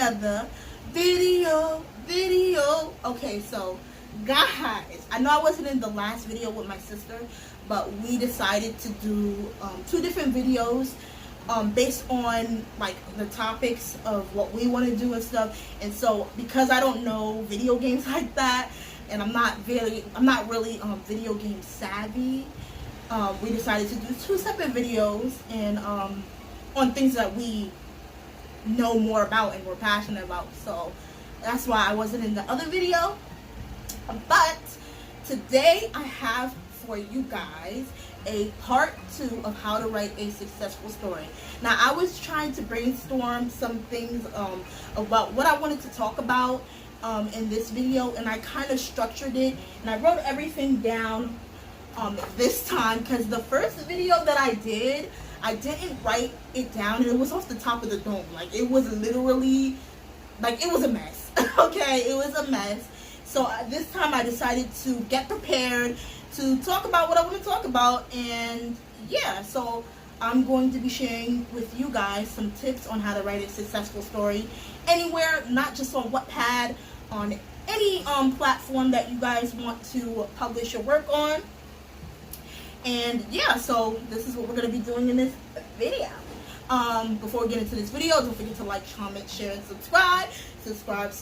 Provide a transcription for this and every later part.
another video. Okay, so guys, I know I wasn't in the last video with my sister, but we decided to do 2 different videos based on like the topics of what we want to do and stuff. And so because I don't know video games like that, and I'm not really video game savvy, we decided to do 2 separate videos and on things that we know more about and we're passionate about. So that's why I wasn't in the other video. But today I have for you guys a part 2 of how to write a successful story. Now, I was trying to brainstorm some things about what I wanted to talk about in this video, and I kind of structured it, and I wrote everything down this time, because the first video that I didn't write it down, and it was off the top of the dome. Like, it was literally, like, it was a mess. Okay, it was a mess. So this time I decided to get prepared to talk about what I want to talk about. And yeah, so I'm going to be sharing with you guys some tips on how to write a successful story anywhere, not just on Wattpad, on any platform that you guys want to publish your work on. And yeah, so this is what we're going to be doing in this video. Before we get into this video, don't forget to like, comment, share, and subscribe. Subscribe.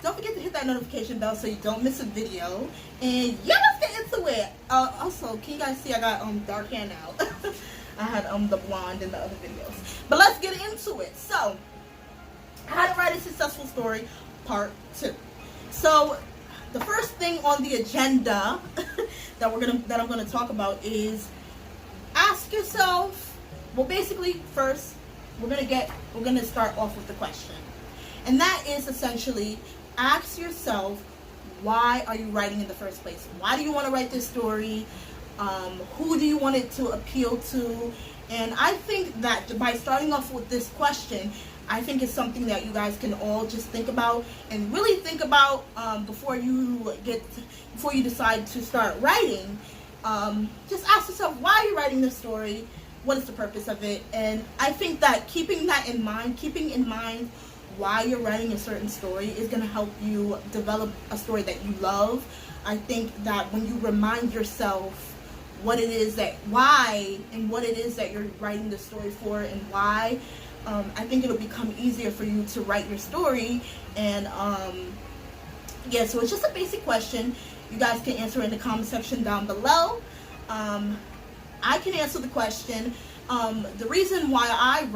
Don't forget to hit that notification bell so you don't miss a video. And yeah, let's get into it. Also, can you guys see I got dark hair now? I had the blonde in the other videos. But let's get into it. So, how to write a successful story, part 2. So, the first thing on the agenda that I'm gonna talk about is ask yourself. Well, basically, first we're gonna start off with the question, and that is essentially ask yourself, why are you writing in the first place? Why do you want to write this story? Who do you want it to appeal to? And I think that by starting off with this question, I think it's something that you guys can all just think about and really think about before you decide to start writing. Just ask yourself, why are you writing this story? What is the purpose of it? And I think that keeping in mind why you're writing a certain story is going to help you develop a story that you love. I think that when you remind yourself what it is that you're writing the story for and why, I think it'll become easier for you to write your story. And yeah, so it's just a basic question. You guys can answer in the comment section down below. I can answer the question. The reason why I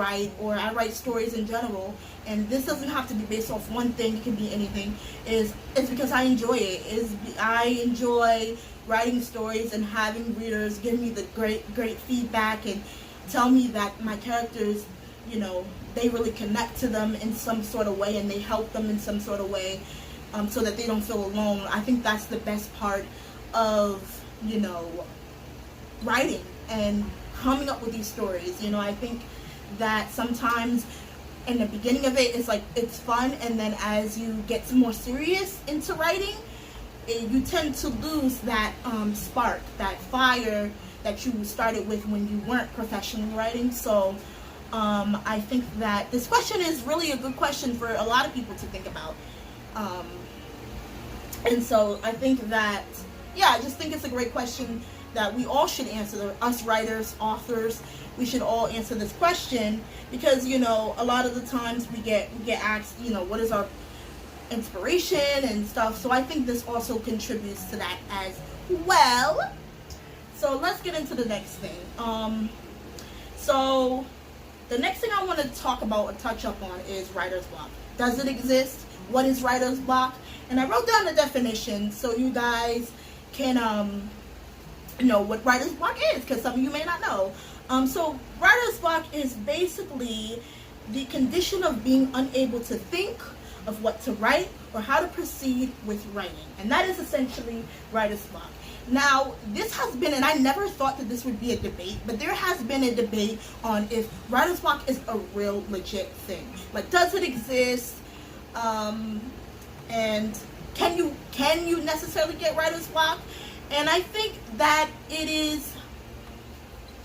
write stories in general, and this doesn't have to be based off one thing, it can be anything, is because I enjoy it. I enjoy writing stories and having readers give me the great feedback and tell me that my characters, you know, they really connect to them in some sort of way, and they help them in some sort of way, so that they don't feel alone. I think that's the best part of, you know, writing and coming up with these stories. You know, I think that sometimes in the beginning of it, it's like, it's fun, and then as you get more serious into writing, you tend to lose that spark, that fire that you started with when you weren't professionally writing. So I think that this question is really a good question for a lot of people to think about. And so I think that, yeah, I just think it's a great question that we all should answer. Us writers, authors, we should all answer this question, because, you know, a lot of the times we get asked, you know, what is our inspiration and stuff. So I think this also contributes to that as well. So let's get into the next thing. So the next thing I want to talk about or touch up on is writer's block. Does it exist? What is writer's block? And I wrote down the definition so you guys can know what writer's block is, because some of you may not know. So writer's block is basically the condition of being unable to think of what to write or how to proceed with writing. And that is essentially writer's block. Now, this has been, and I never thought that this would be a debate, but there has been a debate on if writer's block is a real legit thing. Like, does it exist? And can you necessarily get writer's block? And I think that it is,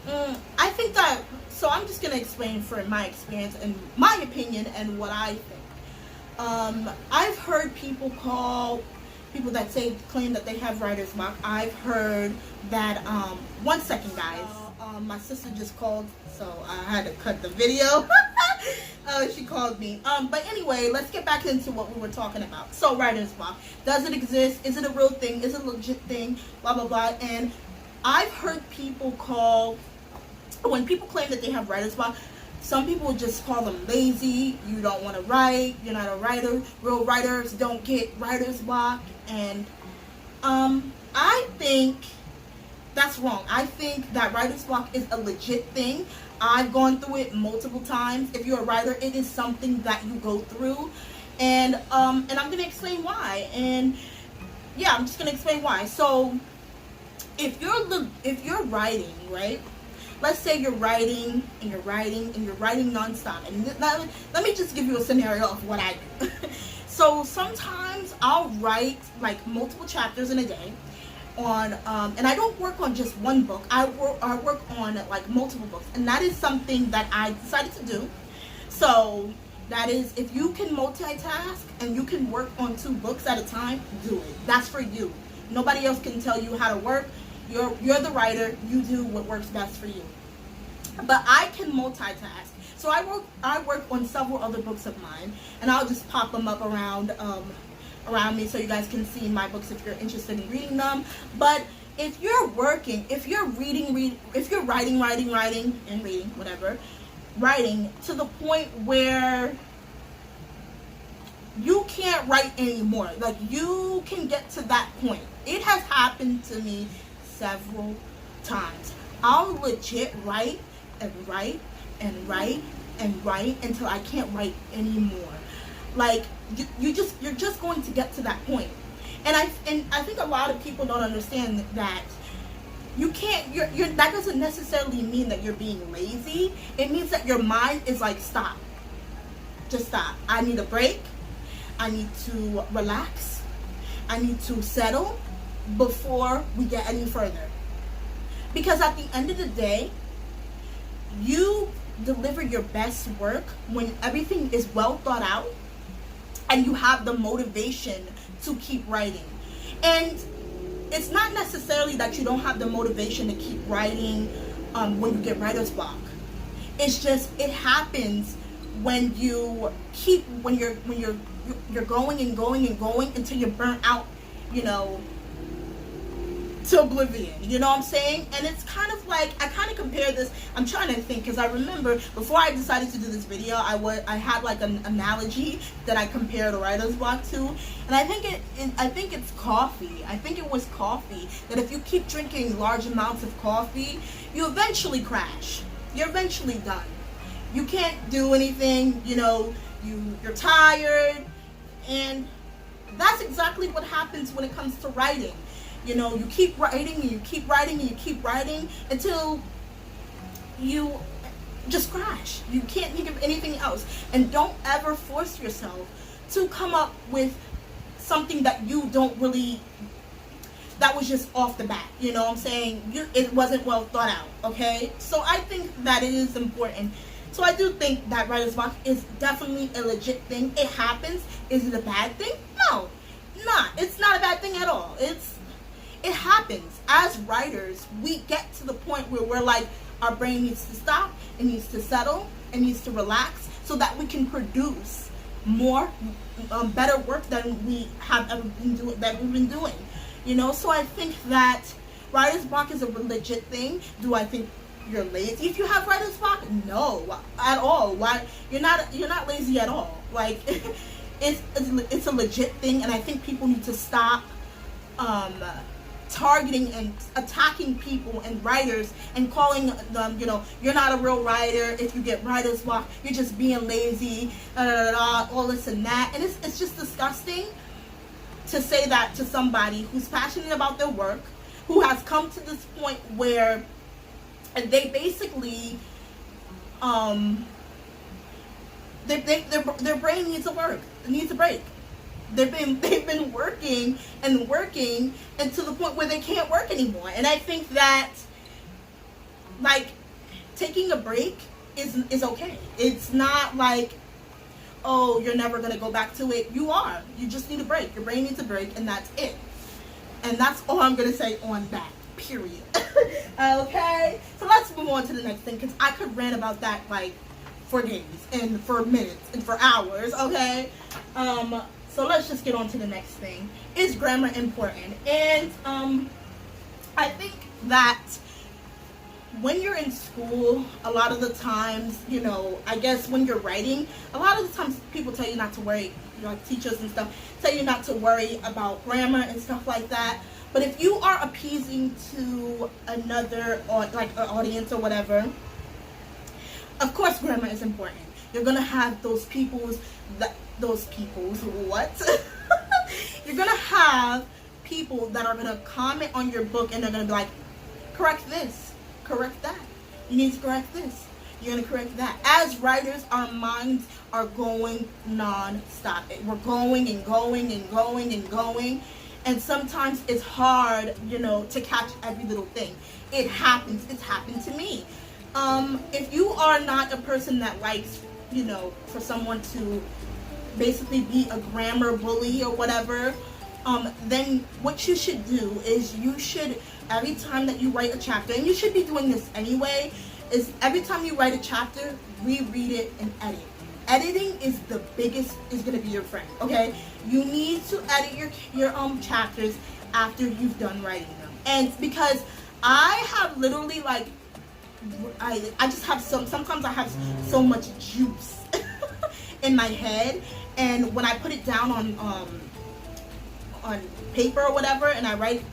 I think that So I'm just gonna explain from my experience and my opinion and what I think. I've heard people that claim that they have writer's block. I've heard that, one second guys, my sister just called, so I had to cut the video. She called me. But anyway, let's get back into what we were talking about. So writer's block, does it exist? Is it a real thing? Is it a legit thing? Blah, blah, blah. And I've heard people when people claim that they have writer's block, some people just call them lazy. You don't want to write. You're not a writer. Real writers don't get writer's block. And I think that's wrong. I think that writer's block is a legit thing. I've gone through it multiple times. If you're a writer, it is something that you go through. And I'm going to explain why. And yeah, I'm just going to explain why. So if you're writing, right? Let's say you're writing and you're writing and you're writing nonstop. And let me just give you a scenario of what I do. So sometimes I'll write like multiple chapters in a day on, and I don't work on just one book. I work on like multiple books, and that is something that I decided to do. So that is, if you can multitask and you can work on 2 books at a time, do it. That's for you. Nobody else can tell you how to work. You're the writer. You do what works best for you. But I can multitask. So I work on several other books of mine, and I'll just pop them up around me so you guys can see my books if you're interested in reading them. But if you're working, if you're if you're writing, writing to the point where you can't write anymore, like you can get to that point. It has happened to me several times. I'll legit write and write and write and write until I can't write anymore. Like you're just going to get to that point. And I think a lot of people don't understand that you can't. That doesn't necessarily mean that you're being lazy. It means that your mind is like, stop. Just stop. I need a break. I need to relax. I need to settle before we get any further. Because at the end of the day, you deliver your best work when everything is well thought out and you have the motivation to keep writing. And it's not necessarily that you don't have the motivation to keep writing when you get writer's block. It's just, it happens when you're going and going and going until you're burnt out, to oblivion. You know what I'm saying? And it's kind of like, I kind of compare this. I'm trying to think, because I remember before I decided to do this video, I had like an analogy that I compared a writer's block to, and I think it's coffee. I think it was coffee. That if you keep drinking large amounts of coffee, you eventually crash. You're eventually done. You can't do anything. You're tired, and that's exactly what happens when it comes to writing. You keep writing and you keep writing and you keep writing until you just crash. You can't think of anything else. And don't ever force yourself to come up with something that you don't really, that was just off the bat. You know what I'm saying? It wasn't well thought out, okay? So I think that it is important. So I do think that writer's block is definitely a legit thing. It happens. Is it a bad thing? No, not. It's not a bad thing at all. It happens. As writers, we get to the point where we're like, our brain needs to stop, it needs to settle, it needs to relax, so that we can produce more, better work than we have ever been doing. So I think that writer's block is a legit thing. Do I think you're lazy if you have writer's block? No, at all. Why? You're not lazy at all. Like, it's a legit thing, and I think people need to stop targeting and attacking people and writers and calling them, you're not a real writer if you get writer's block, you're just being lazy, all this and that. And it's just disgusting to say that to somebody who's passionate about their work, who has come to this point where they basically their brain needs a break. They've been working and working, and to the point where they can't work anymore. And I think that, like, taking a break is okay. It's not like, oh, you're never going to go back to it. You are. You just need a break. Your brain needs a break, and that's it. And that's all I'm going to say on that, period. Okay? So let's move on to the next thing, because I could rant about that, like, for days, and for minutes, and for hours, okay? So let's just get on to the next thing. Is grammar important? And I think that when you're in school, a lot of the times, you know, I guess when you're writing, a lot of the times people tell you not to worry, you know, like teachers and stuff, tell you not to worry about grammar and stuff like that. But if you are appeasing to another, or like an audience or whatever, of course grammar is important. You're going to have those people's, what? You're going to have people that are going to comment on your book, and they're going to be like, correct this, correct that. You need to correct this. You're going to correct that. As writers, our minds are going non-stop. We're going and going and going and going. And sometimes it's hard, you know, to catch every little thing. It happens. It's happened to me. If you are not a person that likes, you know, for someone to basically be a grammar bully or whatever, then what you should do is you should, every time that you write a chapter, and you should be doing this anyway, is every time you write a chapter, reread it and edit. Editing is the biggest, is going to be your friend, okay? You need to edit your chapters after you've done writing them. And because I have literally, like, I just have sometimes I have so much juice in my head, and when I put it down on paper or whatever, and I write,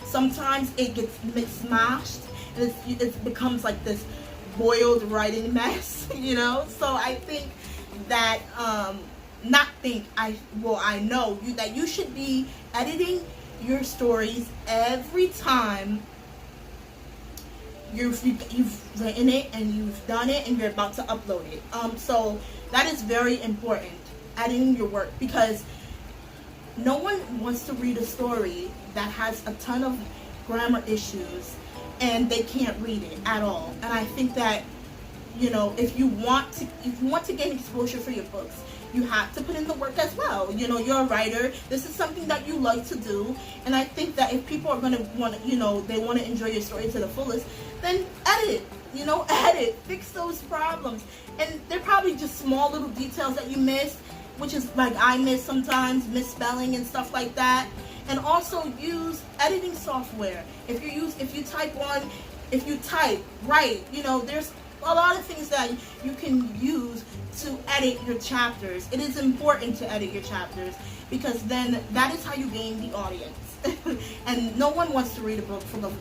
sometimes it gets smashed, and it becomes like this boiled writing mess, you know. So I think that I know that you should be editing your stories every time you've written it and you've done it and you're about to upload it. So that is very important, editing your work, because no one wants to read a story that has a ton of grammar issues and they can't read it at all. And I think that, you know, if you want to gain exposure for your books, you have to put in the work as well. You know, you're a writer. This is something that you like to do. And I think that if people are going to want to, you know, they want to enjoy your story to the fullest, then edit, you know, edit, fix those problems. And they're probably just small little details that you missed, which is like I miss sometimes, misspelling and stuff like that. And also use editing software. If you type, write, you know, there's a lot of things that you can use to edit your chapters. It is important to edit your chapters, because then that is how you gain the audience. And no one wants to read a book full of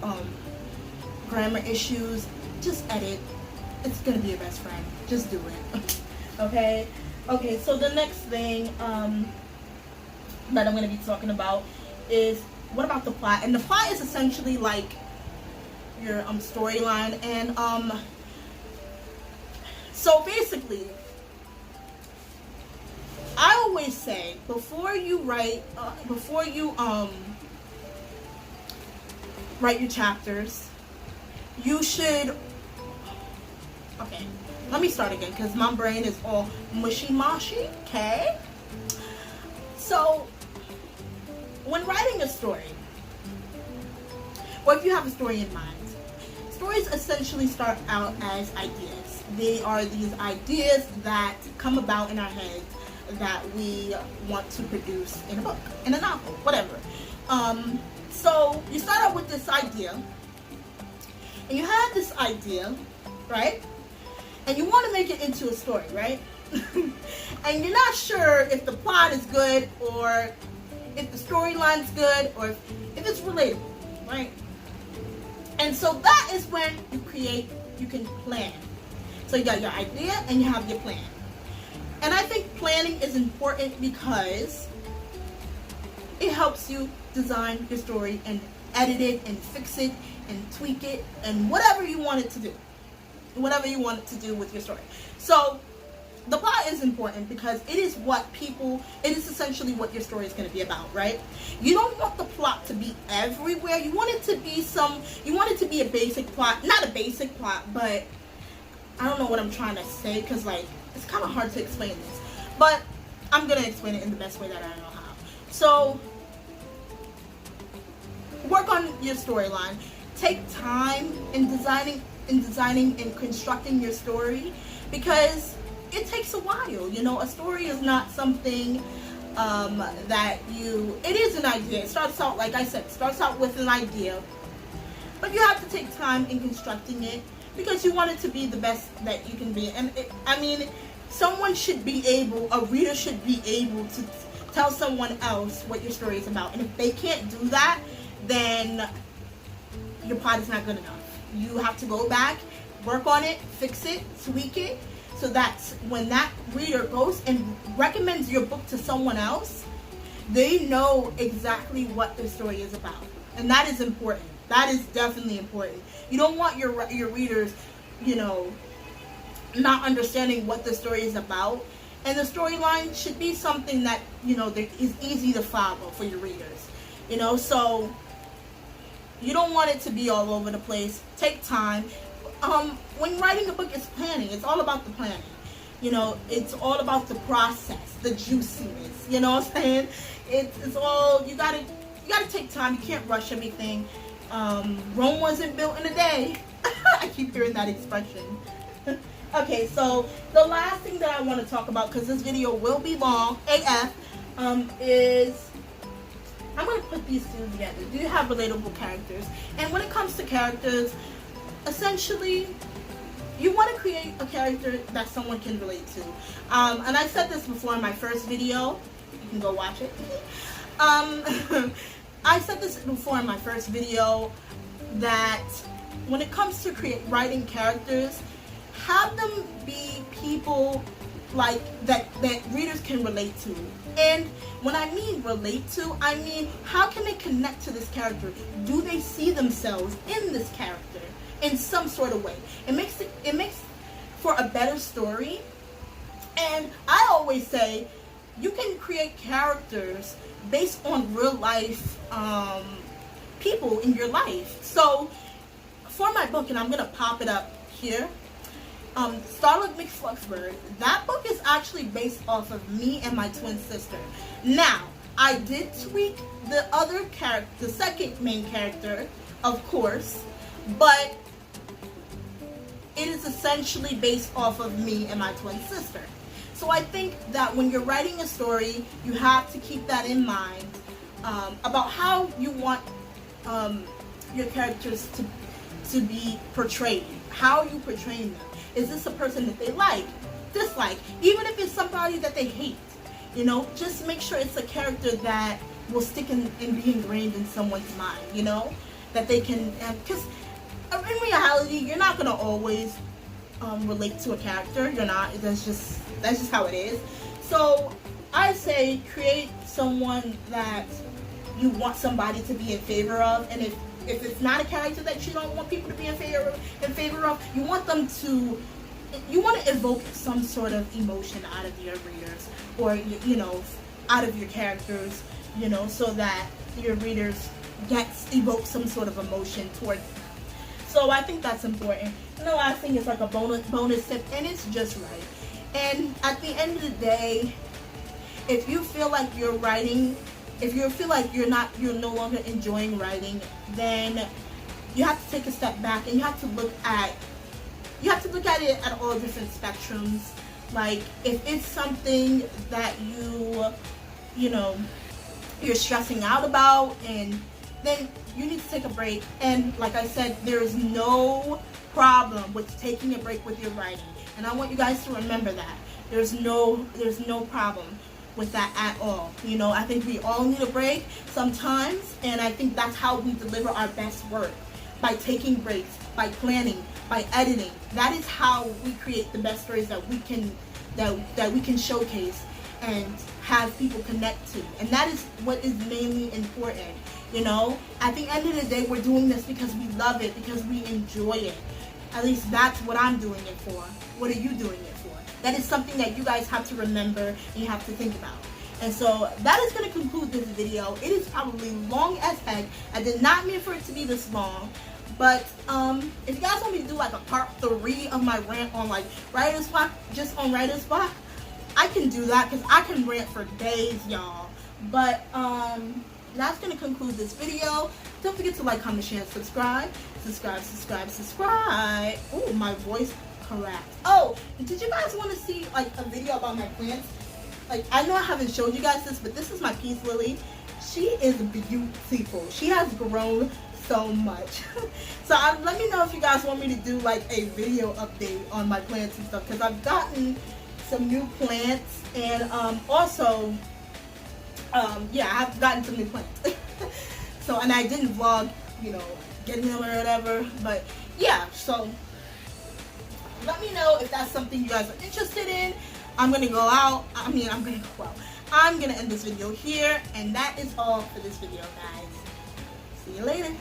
grammar issues. Just edit. It's gonna be your best friend. Just do it. Okay. So the next thing that I'm gonna be talking about is, what about the plot? And the plot is essentially like your storyline. And so basically, I always say, before you write your chapters, you should, okay, let me start again, because my brain is all mushy, okay? So, when writing a story, or if you have a story in mind, stories essentially start out as ideas. They are these ideas that come about in our heads that we want to produce in a book, in a novel, whatever. So you start out with this idea, and you have this idea, right? And you want to make it into a story, right? And you're not sure if the plot is good, or if the storyline's good, or if it's relatable, right? And so that is when you can plan. So you got your idea and you have your plan. And I think planning is important because it helps you design your story and edit it and fix it and tweak it and whatever you want it to do. Whatever you want it to do with your story. So the plot is important because it is essentially what your story is going to be about, right? You don't want the plot to be everywhere. You want it to be a basic plot, not a basic plot, but I don't know what I'm trying to say, because like it's kind of hard to explain this, but I'm gonna explain it in the best way that I know how. So work on your storyline. Take time in designing and constructing your story, because it takes a while. You know, a story is not something that it is an idea. It starts out, like I said, starts out with an idea, but you have to take time in constructing it, because you want it to be the best that you can be. And I mean, someone should be able, a reader should be able to tell someone else what your story is about. And if they can't do that, then your plot is not good enough. You have to go back, work on it, fix it, tweak it, so that when that reader goes and recommends your book to someone else, they know exactly what the story is about. And that is important. That is definitely important. You don't want your readers, you know, not understanding what the story is about. And the storyline should be something that, you know, that is easy to follow for your readers. You know, so you don't want it to be all over the place. Take time. When writing a book, it's planning. It's all about the planning. You know, it's all about the process, the juiciness. You know what I'm saying? It's all, you gotta take time. You can't rush everything. Rome wasn't built in a day. I keep hearing that expression. Okay, so the last thing that I want to talk about, because this video will be long AF, is I'm going to put these two together. Do you have relatable characters? And when it comes to characters, essentially, you want to create a character that someone can relate to. And I said this before in my first video. You can go watch it. I said this before in my first video, that when it comes to writing characters, have them be people like that readers can relate to. And when I mean relate to, I mean, how can they connect to this character? Do they see themselves in this character in some sort of way? It makes for a better story. And I always say, you can create characters based on real life people in your life. So for my book, and I'm gonna pop it up here, Starlet McFluxburg, that book is actually based off of me and my twin sister. Now, I did tweak the other character, the second main character, of course, but it is essentially based off of me and my twin sister. So I think that when you're writing a story, you have to keep that in mind, about how you want your characters to be portrayed, how you portray them. Is this a person that they like, dislike? Even if it's somebody that they hate, you know, just make sure it's a character that will stick and be ingrained in someone's mind, you know, that they can, because in reality, you're not going to always relate to a character. You're not. That's just how it is. So I say create someone that you want somebody to be in favor of, and if it's not a character that you don't want people to be in favor of, you want to evoke some sort of emotion out of your readers, or you know, out of your characters, you know, so that your readers evoke some sort of emotion towards them. So I think that's important. And the last thing is like a bonus tip, and it's just right. And at the end of the day, if you feel like you're writing, if you feel like you're no longer enjoying writing, then you have to take a step back and you have to look at it at all different spectrums. Like if it's something that you know, you're stressing out about, and then you need to take a break. And like I said, there is no problem with taking a break with your writing. And I want you guys to remember that. There's no problem with that at all. You know, I think we all need a break sometimes, and I think that's how we deliver our best work, by taking breaks, by planning, by editing. That is how we create the best stories that we can showcase and have people connect to. And that is what is mainly important. You know, at the end of the day, we're doing this because we love it, because we enjoy it. At least that's what I'm doing it for. What are you doing it for? That is something that you guys have to remember and you have to think about. And so that is going to conclude this video. It is probably long as heck. I did not mean for it to be this long, But if you guys want me to do like a part 3 of my rant on like writer's block, just on writer's block, I can do that because I can rant for days, y'all. But that's gonna conclude this video. Don't forget to like, comment, share, and subscribe. Subscribe. Oh, my voice cracked. Oh, did you guys want to see like a video about my plants? Like, I know I haven't showed you guys this, but this is my peace lily. She is beautiful. She has grown so much. So let me know if you guys want me to do like a video update on my plants and stuff, because I've gotten some new plants, and also yeah, I've gotten some new plants. So, and I didn't vlog, you know, getting them or whatever, but yeah, so let me know if that's something you guys are interested in. I'm gonna end this video here, and that is all for this video, guys. See you later.